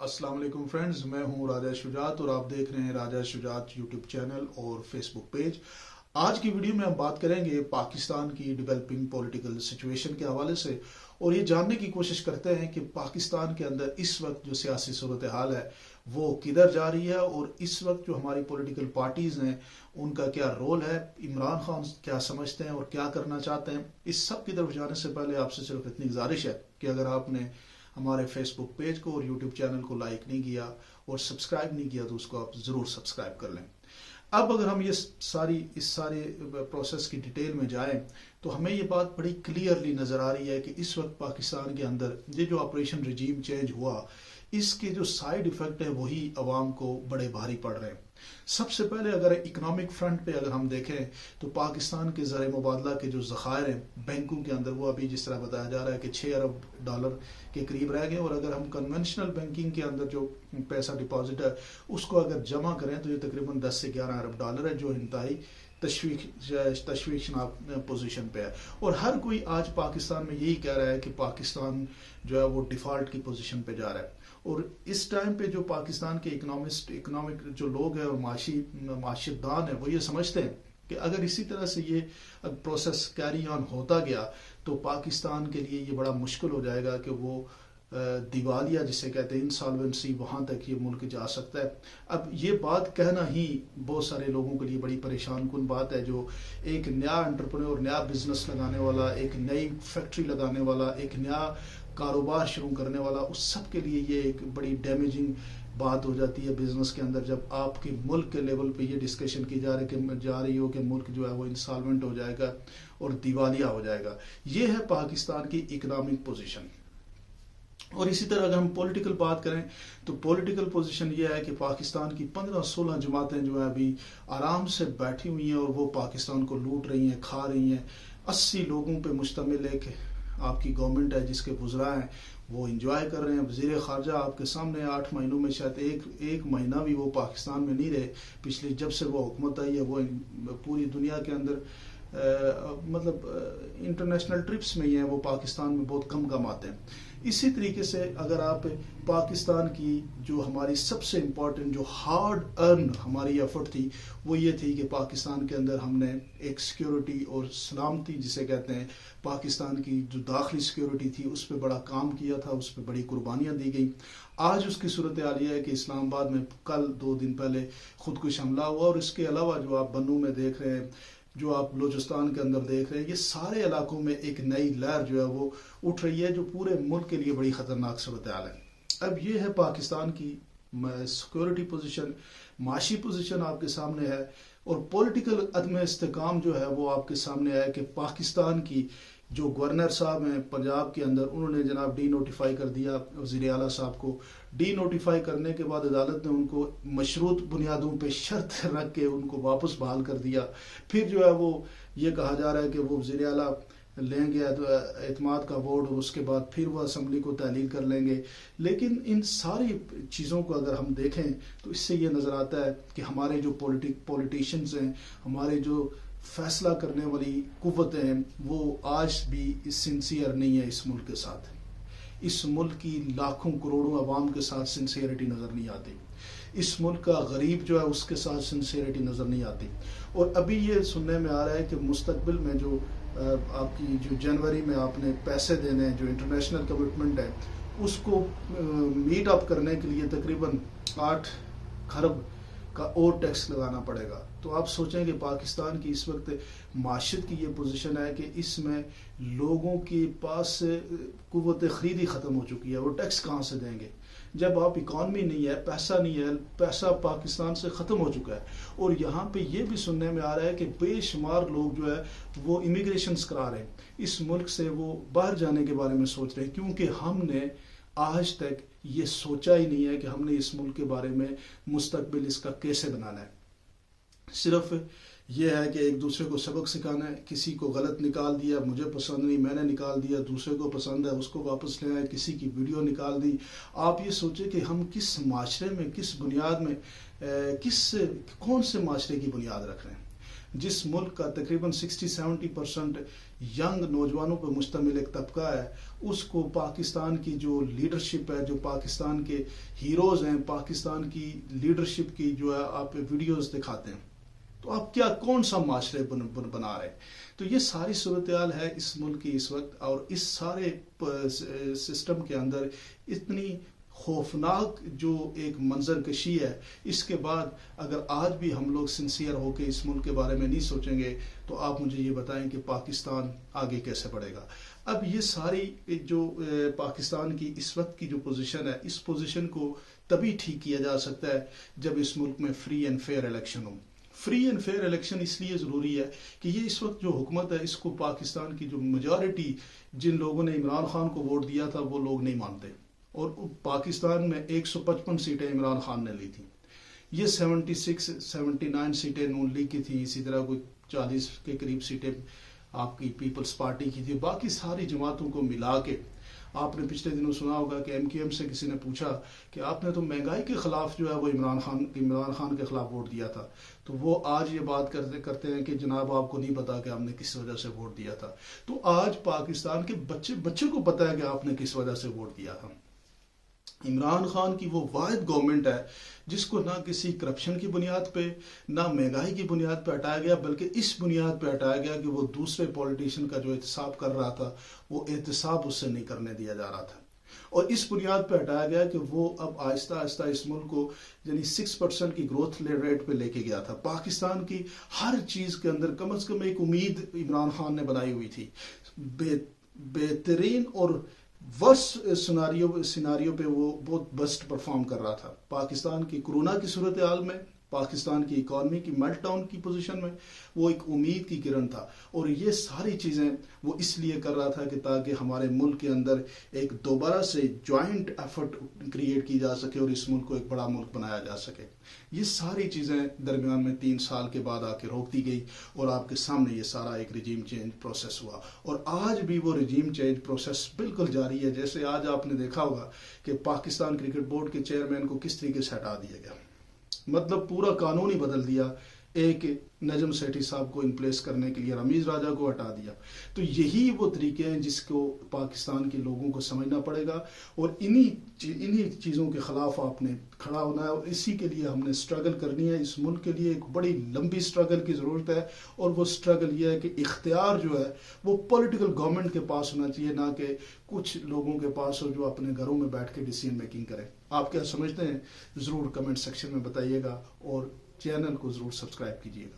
السلام علیکم فرینڈز، میں ہوں راجہ شجاعت اور آپ دیکھ رہے ہیں راجہ شجاعت یوٹیوب چینل اور فیس بک پیج۔ آج کی ویڈیو میں ہم بات کریں گے پاکستان کی ڈیولپنگ پولیٹیکل سچویشن کے حوالے سے اور یہ جاننے کی کوشش کرتے ہیں کہ پاکستان کے اندر اس وقت جو سیاسی صورتحال ہے وہ کدھر جا رہی ہے اور اس وقت جو ہماری پولیٹیکل پارٹیز ہیں ان کا کیا رول ہے، عمران خان کیا سمجھتے ہیں اور کیا کرنا چاہتے ہیں۔ اس سب کی طرف جانے سے پہلے آپ سے صرف اتنی گزارش ہے کہ اگر آپ نے ہمارے فیس بک پیج کو اور یوٹیوب چینل کو لائک نہیں کیا اور سبسکرائب نہیں کیا تو اس کو آپ ضرور سبسکرائب کر لیں۔ اب اگر ہم اس سارے پروسیس کی ڈیٹیل میں جائیں تو ہمیں یہ بات بڑی کلیئرلی نظر آ رہی ہے کہ اس وقت پاکستان کے اندر یہ جو آپریشن رجیم چینج ہوا اس کے جو سائیڈ ایفیکٹ ہے وہی عوام کو بڑے بھاری پڑ رہے ہیں۔ سب سے پہلے اگر اکنامک فرنٹ پہ اگر ہم دیکھیں تو پاکستان کے زر مبادلہ کے جو ذخائر ہیں بینکوں کے اندر وہ ابھی جس طرح بتایا جا رہا ہے کہ $6 ارب کے قریب رہ گئے، اور اگر ہم کنونشنل بینکنگ کے اندر جو پیسہ ڈپازٹ ہے اس کو اگر جمع کریں تو یہ تقریباً $10 سے $11 ارب ہے، جو انتہائی تشویشناک پوزیشن پہ ہے۔ اور ہر کوئی آج پاکستان میں یہی کہہ رہا ہے کہ پاکستان جو ہے وہ ڈیفالٹ کی پوزیشن پہ جا رہا ہے، اور اس ٹائم پہ جو پاکستان کے اکنامک جو لوگ ہیں اور معاشیت دان ہیں وہ یہ سمجھتے ہیں کہ اگر اسی طرح سے یہ پروسیس کیری آن ہوتا گیا تو پاکستان کے لیے یہ بڑا مشکل ہو جائے گا کہ وہ دیوالیہ جسے کہتے ہیں انسالوینسی وہاں تک یہ ملک جا سکتا ہے۔ اب یہ بات کہنا ہی بہت سارے لوگوں کے لیے بڑی پریشان کن بات ہے، جو ایک نیا انٹرپرینور، نیا بزنس لگانے والا، ایک نئی فیکٹری لگانے والا، ایک نیا کاروبار شروع کرنے والا، اس سب کے لیے یہ ایک بڑی ڈیمیجنگ بات ہو جاتی ہے بزنس کے اندر جب آپ کے ملک کے لیول پہ یہ ڈسکشن کی جا رہی ہو کہ ملک جو ہے وہ انسالوینٹ ہو جائے گا اور دیوالیہ ہو جائے گا۔ یہ ہے پاکستان کی اکنامک پوزیشن۔ اور اسی طرح اگر ہم پولیٹیکل بات کریں تو پولیٹیکل پوزیشن یہ ہے کہ پاکستان کی 15-16 جماعتیں جو ہیں ابھی آرام سے بیٹھی ہوئی ہیں اور وہ پاکستان کو لوٹ رہی ہیں، کھا رہی ہیں۔ 80 لوگوں پہ مشتمل ایک آپ کی گورنمنٹ ہے جس کے وزراء ہیں وہ انجوائے کر رہے ہیں۔ وزیر خارجہ آپ کے سامنے 8 مہینوں میں شاید ایک مہینہ بھی وہ پاکستان میں نہیں رہے، پچھلے جب سے وہ حکومت آئی ہے وہ پوری دنیا کے اندر مطلب انٹرنیشنل ٹرپس میں ہی ہیں، وہ پاکستان میں بہت کم آتے ہیں۔ اسی طریقے سے اگر آپ پاکستان کی جو ہماری سب سے امپورٹنٹ جو ہارڈ ارن ہماری ایفرٹ تھی وہ یہ تھی کہ پاکستان کے اندر ہم نے ایک سیکیورٹی اور سلامتی جسے کہتے ہیں پاکستان کی جو داخلی سیکیورٹی تھی اس پہ بڑا کام کیا تھا، اس پہ بڑی قربانیاں دی گئیں۔ آج اس کی صورتحال یہ ہے کہ اسلام آباد میں کل 2 دن پہلے خودکش حملہ ہوا، اور اس کے علاوہ جو آپ بنوں میں دیکھ رہے ہیں، جو آپ بلوچستان کے اندر دیکھ رہے ہیں، یہ سارے علاقوں میں ایک نئی لہر جو ہے وہ اٹھ رہی ہے جو پورے ملک کے لیے بڑی خطرناک صورتحال ہے۔ اب یہ ہے پاکستان کی سیکورٹی پوزیشن، معاشی پوزیشن آپ کے سامنے ہے، اور پولیٹیکل عدم استحکام جو ہے وہ آپ کے سامنے ہے کہ پاکستان کی جو گورنر صاحب ہیں پنجاب کے اندر انہوں نے جناب ڈی نوٹیفائی کر دیا وزیر اعلیٰ صاحب کو۔ ڈی نوٹیفائی کرنے کے بعد عدالت نے ان کو مشروط بنیادوں پہ شرط رکھ کے ان کو واپس بحال کر دیا۔ پھر جو ہے وہ یہ کہا جا رہا ہے کہ وہ وزیر اعلیٰ لیں گے اعتماد کا ووٹ اور اس کے بعد پھر وہ اسمبلی کو تحلیل کر لیں گے۔ لیکن ان ساری چیزوں کو اگر ہم دیکھیں تو اس سے یہ نظر آتا ہے کہ ہمارے جو پولیٹیشنز ہیں، ہمارے جو فیصلہ کرنے والی قوتیں ہیں، وہ آج بھی سنسیئر نہیں ہے اس ملک کے ساتھ۔ اس ملک کی لاکھوں کروڑوں عوام کے ساتھ سنسیئرٹی نظر نہیں آتی۔ اس ملک کا غریب جو ہے اس کے ساتھ سنسیئرٹی نظر نہیں آتی۔ اور ابھی یہ سننے میں آ رہا ہے کہ مستقبل میں جو آپ کی جو جنوری میں آپ نے پیسے دینے ہیں، جو انٹرنیشنل کمٹمنٹ ہے، اس کو میٹ اپ کرنے کے لیے تقریباً 8 کھرب کا اور ٹیکس لگانا پڑے گا۔ تو آپ سوچیں کہ پاکستان کی اس وقت معیشت کی یہ پوزیشن ہے کہ اس میں لوگوں کے پاس قوت خرید ہی ختم ہو چکی ہے، وہ ٹیکس کہاں سے دیں گے جب آپ اکانومی نہیں ہے، پیسہ نہیں ہے، پیسہ پاکستان سے ختم ہو چکا ہے۔ اور یہاں پہ یہ بھی سننے میں آ رہا ہے کہ بے شمار لوگ جو ہے وہ امیگریشنز کرا رہے ہیں، اس ملک سے وہ باہر جانے کے بارے میں سوچ رہے ہیں، کیونکہ ہم نے آج تک یہ سوچا ہی نہیں ہے کہ ہم نے اس ملک کے بارے میں مستقبل اس کا کیسے بنانا ہے۔ صرف یہ ہے کہ ایک دوسرے کو سبق سکھانا ہے، کسی کو غلط نکال دیا، مجھے پسند نہیں میں نے نکال دیا، دوسرے کو پسند ہے اس کو واپس لے آئے، کسی کی ویڈیو نکال دی۔ آپ یہ سوچیں کہ ہم کس معاشرے میں، کس بنیاد میں، کون سے معاشرے کی بنیاد رکھ رہے ہیں۔ جس ملک کا تقریباً 60-70% ینگ نوجوانوں پر مشتمل ایک طبقہ ہے، اس کو پاکستان کی جو لیڈرشپ ہے، جو پاکستان کے ہیروز ہیں، پاکستان کی لیڈرشپ کی جو ہے آپ ویڈیوز دکھاتے ہیں، تو آپ کیا کون سا معاشرے بنا رہے ہیں؟ تو یہ ساری صورتحال ہے اس ملک کی اس وقت، اور اس سارے سسٹم کے اندر اتنی خوفناک جو ایک منظر کشی ہے، اس کے بعد اگر آج بھی ہم لوگ سنسیئر ہو کے اس ملک کے بارے میں نہیں سوچیں گے تو آپ مجھے یہ بتائیں کہ پاکستان آگے کیسے بڑھے گا؟ اب یہ ساری جو پاکستان کی اس وقت کی جو پوزیشن ہے، اس پوزیشن کو تبھی ٹھیک کیا جا سکتا ہے جب اس ملک میں فری اینڈ فیئر الیکشن ہو۔ فری اینڈ فیئر الیکشن اس لیے ضروری ہے کہ یہ اس وقت جو حکومت ہے، اس کو پاکستان کی جو میجارٹی جن لوگوں نے عمران خان کو ووٹ دیا تھا وہ لوگ نہیں مانتے، اور پاکستان میں 155 سیٹیں عمران خان نے لی تھیں، یہ 76-79 سیٹیں نون لیگ کی تھیں، اسی طرح کوئی 40 کے قریب سیٹیں آپ کی پیپلز پارٹی کی تھی، باقی ساری جماعتوں کو ملا کے آپ نے پچھلے دنوں سنا ہوگا کہ ایم کیو ایم سے کسی نے پوچھا کہ آپ نے تو مہنگائی کے خلاف جو ہے وہ عمران خان کے خلاف ووٹ دیا تھا، تو وہ آج یہ بات کرتے ہیں کہ جناب آپ کو نہیں پتا کہ ہم نے کس وجہ سے ووٹ دیا تھا۔ تو آج پاکستان کے بچے کو پتا ہے کہ آپ نے کس وجہ سے ووٹ دیا تھا۔ عمران خان کی وہ واحد گورنمنٹ ہے جس کو نہ کسی کرپشن کی بنیاد پہ، نہ مہنگائی کی بنیاد پہ ہٹایا گیا، بلکہ اس بنیاد پہ ہٹایا گیا کہ وہ دوسرے پولیٹیشین کا جو احتساب کر رہا تھا وہ احتساب اس سے نہیں کرنے دیا جا رہا تھا، اور اس بنیاد پہ ہٹایا گیا کہ وہ اب آہستہ آہستہ اس ملک کو یعنی 6% کی گروتھ ریٹ پہ لے کے گیا تھا۔ پاکستان کی ہر چیز کے اندر کم از کم ایک امید عمران خان نے بنائی ہوئی تھی، بہترین اور ورس سیناریو پہ وہ بہت بیسٹ پرفارم کر رہا تھا۔ پاکستان کی کرونا کی صورتحال میں، پاکستان کی اکانومی کی میلٹ ڈاؤن کی پوزیشن میں وہ ایک امید کی کرن تھا، اور یہ ساری چیزیں وہ اس لیے کر رہا تھا کہ تاکہ ہمارے ملک کے اندر ایک دوبارہ سے جوائنٹ ایفرٹ کریٹ کی جا سکے اور اس ملک کو ایک بڑا ملک بنایا جا سکے۔ یہ ساری چیزیں درمیان میں 3 سال کے بعد آ کے روک دی گئی، اور آپ کے سامنے یہ سارا ایک رجیم چینج پروسیس ہوا، اور آج بھی وہ رجیم چینج پروسیس بالکل جاری ہے۔ جیسے آج آپ نے دیکھا ہوگا کہ پاکستان کرکٹ بورڈ کے چیئرمین کو کس طریقے سے ہٹا دیا گیا، مطلب پورا قانون ہی بدل دیا، ایک نجم سیٹھی صاحب کو ان پلیس کرنے کے لیے رمیز راجہ کو ہٹا دیا۔ تو یہی وہ طریقے ہیں جس کو پاکستان کے لوگوں کو سمجھنا پڑے گا، اور انہی چیزوں کے خلاف آپ نے کھڑا ہونا ہے، اور اسی کے لیے ہم نے سٹرگل کرنی ہے۔ اس ملک کے لیے ایک بڑی لمبی سٹرگل کی ضرورت ہے، اور وہ سٹرگل یہ ہے کہ اختیار جو ہے وہ پولیٹیکل گورنمنٹ کے پاس ہونا چاہیے، نہ کہ کچھ لوگوں کے پاس ہو جو اپنے گھروں میں بیٹھ کے ڈیسیژن میکنگ کریں۔ آپ کیا سمجھتے ہیں؟ ضرور کمنٹ سیکشن میں بتائیے گا، اور چینل کو ضرور سبسکرائب کیجیے گا۔